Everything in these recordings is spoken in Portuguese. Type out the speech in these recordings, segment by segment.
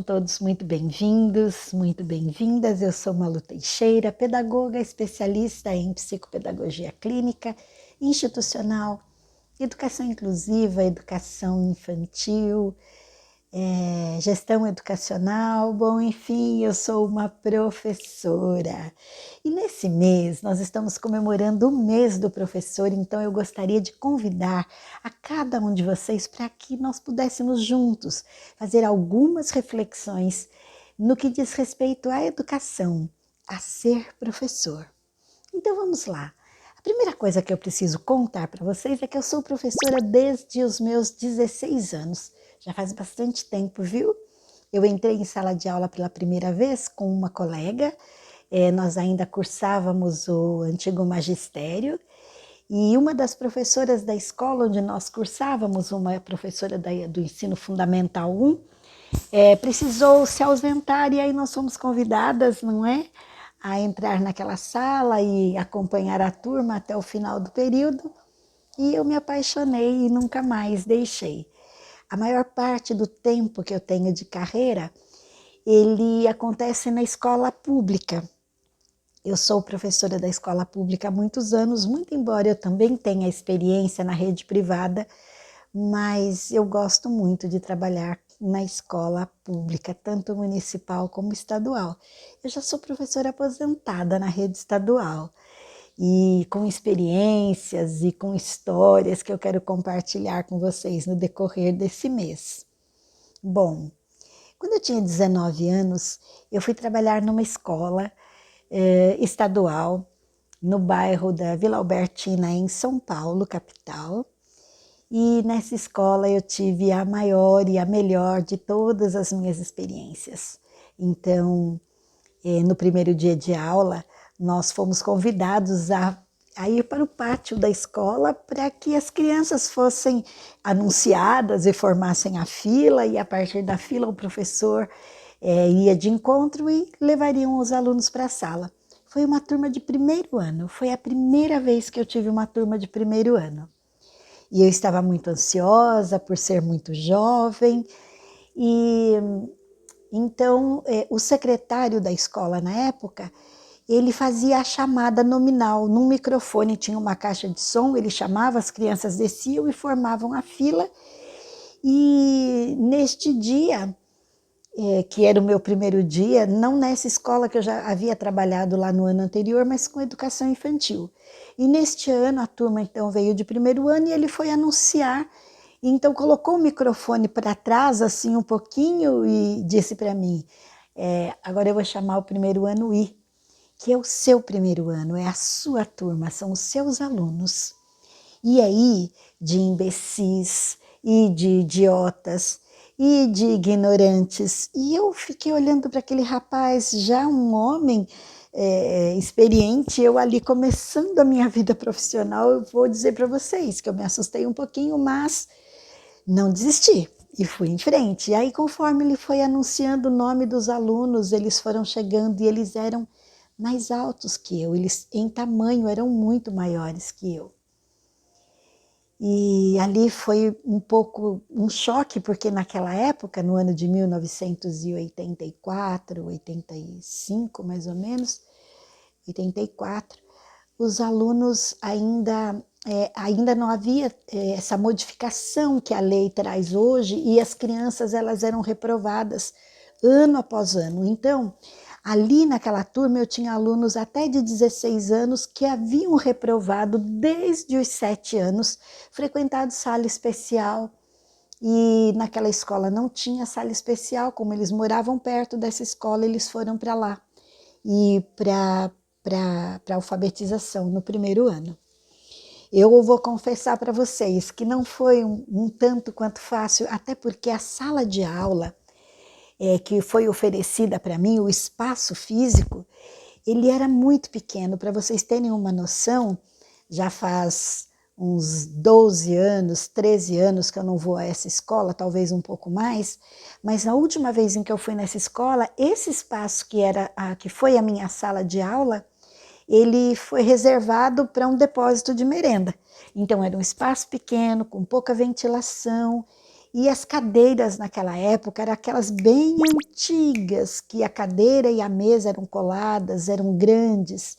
todos muito bem-vindos, muito bem-vindas. Eu sou Malu Teixeira, pedagoga especialista em psicopedagogia clínica, institucional, educação inclusiva, educação infantil, gestão educacional. Bom, enfim, eu sou uma professora. E nesse mês nós estamos comemorando o mês do professor, então eu gostaria de convidar a cada um de vocês para que nós pudéssemos juntos fazer algumas reflexões no que diz respeito à educação, a ser professor. Então vamos lá. A primeira coisa que eu preciso contar para vocês é que eu sou professora desde os meus 16 anos. Já faz bastante tempo, viu? Eu entrei em sala de aula pela primeira vez com uma colega. Nós ainda cursávamos o antigo magistério. E uma das professoras da escola onde nós cursávamos, uma professora do ensino fundamental 1, precisou se ausentar e aí nós fomos convidadas, não é? A entrar naquela sala e acompanhar a turma até o final do período. E eu me apaixonei e nunca mais deixei. A maior parte do tempo que eu tenho de carreira, ele acontece na escola pública. Eu sou professora da escola pública há muitos anos, muito embora eu também tenha experiência na rede privada, mas eu gosto muito de trabalhar na escola pública, tanto municipal como estadual. Eu já sou professora aposentada na rede estadual e com experiências e com histórias que eu quero compartilhar com vocês no decorrer desse mês. Bom, quando eu tinha 19 anos, eu fui trabalhar numa escola estadual no bairro da Vila Albertina, em São Paulo, capital. E nessa escola eu tive a maior e a melhor de todas as minhas experiências. Então, no primeiro dia de aula, nós fomos convidados a ir para o pátio da escola para que as crianças fossem anunciadas e formassem a fila, e a partir da fila o professor ia de encontro e levariam os alunos para a sala. Foi uma turma de primeiro ano, foi a primeira vez que eu tive uma turma de primeiro ano. E eu estava muito ansiosa por ser muito jovem, e então o secretário da escola na época, ele fazia a chamada nominal, num microfone tinha uma caixa de som, ele chamava, as crianças desciam e formavam a fila, e neste dia, que era o meu primeiro dia, não nessa escola que eu já havia trabalhado lá no ano anterior, mas com educação infantil. E neste ano a turma então veio de primeiro ano e ele foi anunciar, então colocou o microfone para trás assim um pouquinho e disse para mim, agora eu vou chamar o primeiro ano I, que é o seu primeiro ano, é a sua turma, são os seus alunos. E aí, de imbecis e de idiotas e de ignorantes. E eu fiquei olhando para aquele rapaz, já um homem experiente, eu ali começando a minha vida profissional, eu vou dizer para vocês que eu me assustei um pouquinho, mas não desisti e fui em frente. E aí, conforme ele foi anunciando o nome dos alunos, eles foram chegando e eles eram mais altos que eu, eles em tamanho eram muito maiores que eu. E ali foi um pouco um choque, porque naquela época, no ano de 1984, 85 mais ou menos, 84, os alunos ainda não havia essa modificação que a lei traz hoje, e as crianças elas eram reprovadas ano após ano. Então, ali naquela turma eu tinha alunos até de 16 anos que haviam reprovado desde os 7 anos, frequentado sala especial, e naquela escola não tinha sala especial, como eles moravam perto dessa escola, eles foram para lá, e para alfabetização no primeiro ano. Eu vou confessar para vocês que não foi um tanto quanto fácil, até porque a sala de aula que foi oferecida para mim, o espaço físico, ele era muito pequeno. Para vocês terem uma noção, já faz uns 12 anos, 13 anos que eu não vou a essa escola, talvez um pouco mais, mas na última vez em que eu fui nessa escola, esse espaço que foi a minha sala de aula, ele foi reservado para um depósito de merenda. Então era um espaço pequeno, com pouca ventilação, E as cadeiras naquela época eram aquelas bem antigas, que a cadeira e a mesa eram coladas, eram grandes.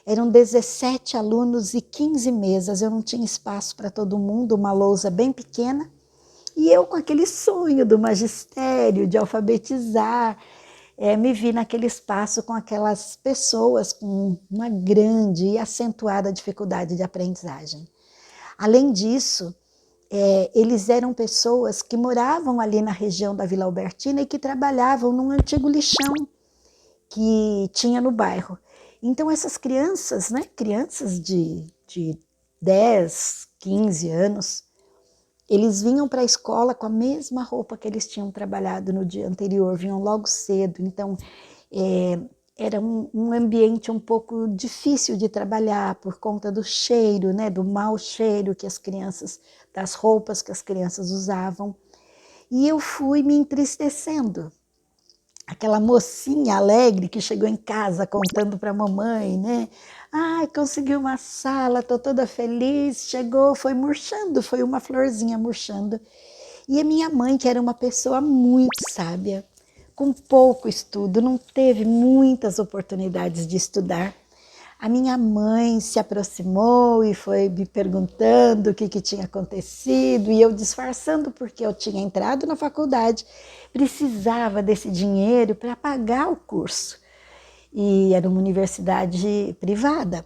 Eram 17 alunos e 15 mesas, eu não tinha espaço para todo mundo, uma lousa bem pequena. E eu com aquele sonho do magistério, de alfabetizar, me vi naquele espaço com aquelas pessoas com uma grande e acentuada dificuldade de aprendizagem. Além disso, eles eram pessoas que moravam ali na região da Vila Albertina e que trabalhavam num antigo lixão que tinha no bairro. Então essas crianças, né, crianças de 10, 15 anos, eles vinham para a escola com a mesma roupa que eles tinham trabalhado no dia anterior, vinham logo cedo. Então era um ambiente um pouco difícil de trabalhar por conta do cheiro, né, do mau cheiro que as crianças, das roupas que as crianças usavam. E eu fui me entristecendo. Aquela mocinha alegre que chegou em casa contando para a mamãe, né? Ai, consegui uma sala, tô toda feliz. Chegou, foi murchando, foi uma florzinha murchando. E a minha mãe, que era uma pessoa muito sábia, com pouco estudo, não teve muitas oportunidades de estudar. A minha mãe se aproximou e foi me perguntando o que tinha acontecido, e eu disfarçando porque eu tinha entrado na faculdade, precisava desse dinheiro para pagar o curso. E era uma universidade privada.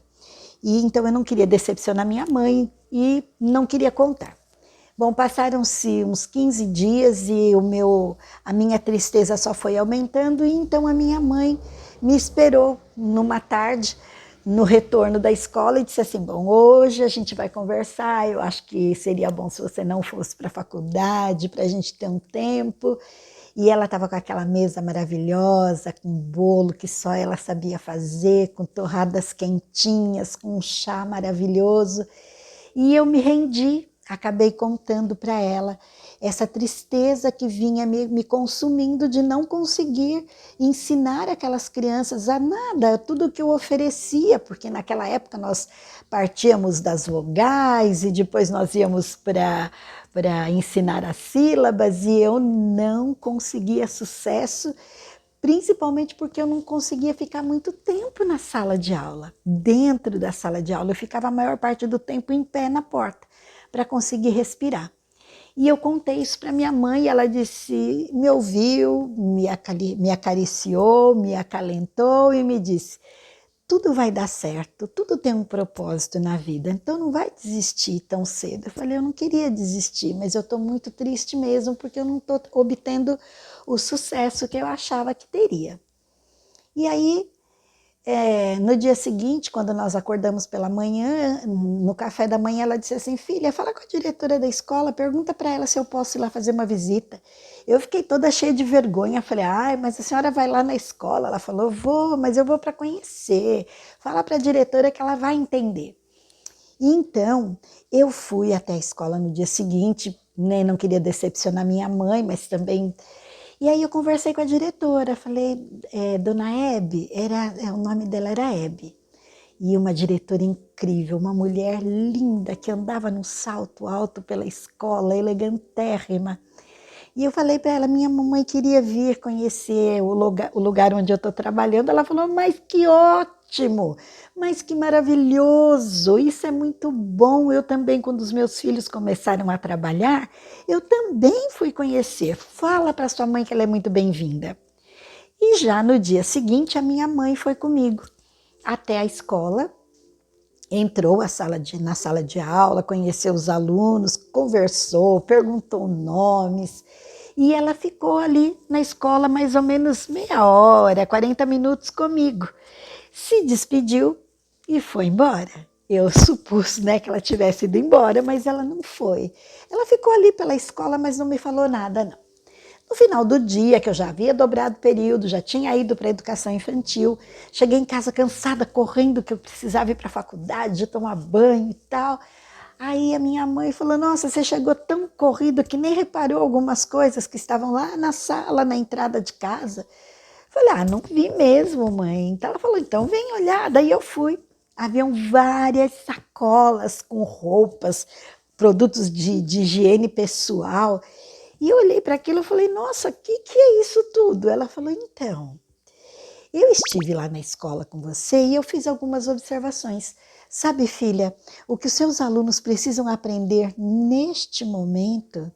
E então eu não queria decepcionar minha mãe e não queria contar. Bom, passaram-se uns 15 dias e a minha tristeza só foi aumentando, e então a minha mãe me esperou numa tarde, no retorno da escola, e disse assim: bom, hoje a gente vai conversar, eu acho que seria bom se você não fosse para a faculdade, para a gente ter um tempo. E ela estava com aquela mesa maravilhosa, com bolo que só ela sabia fazer, com torradas quentinhas, com um chá maravilhoso. E eu me rendi, acabei contando para ela essa tristeza que vinha me consumindo de não conseguir ensinar aquelas crianças a nada, tudo que eu oferecia, porque naquela época nós partíamos das vogais e depois nós íamos para ensinar as sílabas, e eu não conseguia sucesso, principalmente porque eu não conseguia ficar muito tempo na sala de aula. Dentro da sala de aula eu ficava a maior parte do tempo em pé na porta, para conseguir respirar. E eu contei isso para minha mãe, e ela disse, me ouviu, me acariciou, me acalentou e me disse: tudo vai dar certo, tudo tem um propósito na vida, então não vai desistir tão cedo. Eu falei: eu não queria desistir, mas eu estou muito triste mesmo, porque eu não estou obtendo o sucesso que eu achava que teria. E aí, no dia seguinte, quando nós acordamos pela manhã, no café da manhã, ela disse assim: filha, fala com a diretora da escola, pergunta para ela se eu posso ir lá fazer uma visita. Eu fiquei toda cheia de vergonha, falei: ai, mas a senhora vai lá na escola? Ela falou: vou, mas eu vou para conhecer. Fala para a diretora que ela vai entender. E então, eu fui até a escola no dia seguinte, né, não queria decepcionar minha mãe, mas também... E aí eu conversei com a diretora, falei: dona Hebe, o nome dela era Hebe, e uma diretora incrível, uma mulher linda que andava num salto alto pela escola, elegantérrima. E eu falei para ela: minha mamãe queria vir conhecer o lugar onde eu estou trabalhando. Ela falou: mas que ótimo, mas que maravilhoso, isso é muito bom. Eu também, quando os meus filhos começaram a trabalhar, eu também fui conhecer. Fala para sua mãe que ela é muito bem-vinda. E já no dia seguinte, a minha mãe foi comigo até a escola, entrou na sala de aula, conheceu os alunos, conversou, perguntou nomes, e ela ficou ali na escola mais ou menos meia hora, 40 minutos comigo. Se despediu e foi embora. Eu supus, né, que ela tivesse ido embora, mas ela não foi. Ela ficou ali pela escola, mas não me falou nada, não. No final do dia, que eu já havia dobrado o período, já tinha ido para a educação infantil, cheguei em casa cansada, correndo, que eu precisava ir para a faculdade, tomar banho e tal. Aí a minha mãe falou: nossa, você chegou tão corrido que nem reparou algumas coisas que estavam lá na sala, na entrada de casa. Falei: ah, não vi mesmo, mãe. Então ela falou: então vem olhar. Daí eu fui. Haviam várias sacolas com roupas, produtos de higiene pessoal. E eu olhei para aquilo e falei, nossa, o que é isso tudo? Ela falou, então, eu estive lá na escola com você e eu fiz algumas observações. Sabe, filha, o que os seus alunos precisam aprender neste momento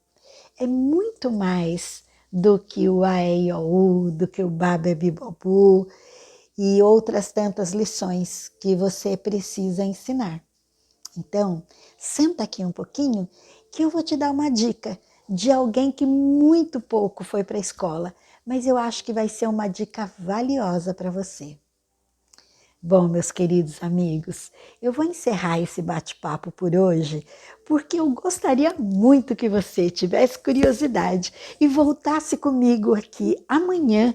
é muito mais do que o A, E, I, O, U, do que o Baba, Bibobu e outras tantas lições que você precisa ensinar. Então, senta aqui um pouquinho que eu vou te dar uma dica de alguém que muito pouco foi para a escola, mas eu acho que vai ser uma dica valiosa para você. Bom, meus queridos amigos, eu vou encerrar esse bate-papo por hoje, porque eu gostaria muito que você tivesse curiosidade e voltasse comigo aqui amanhã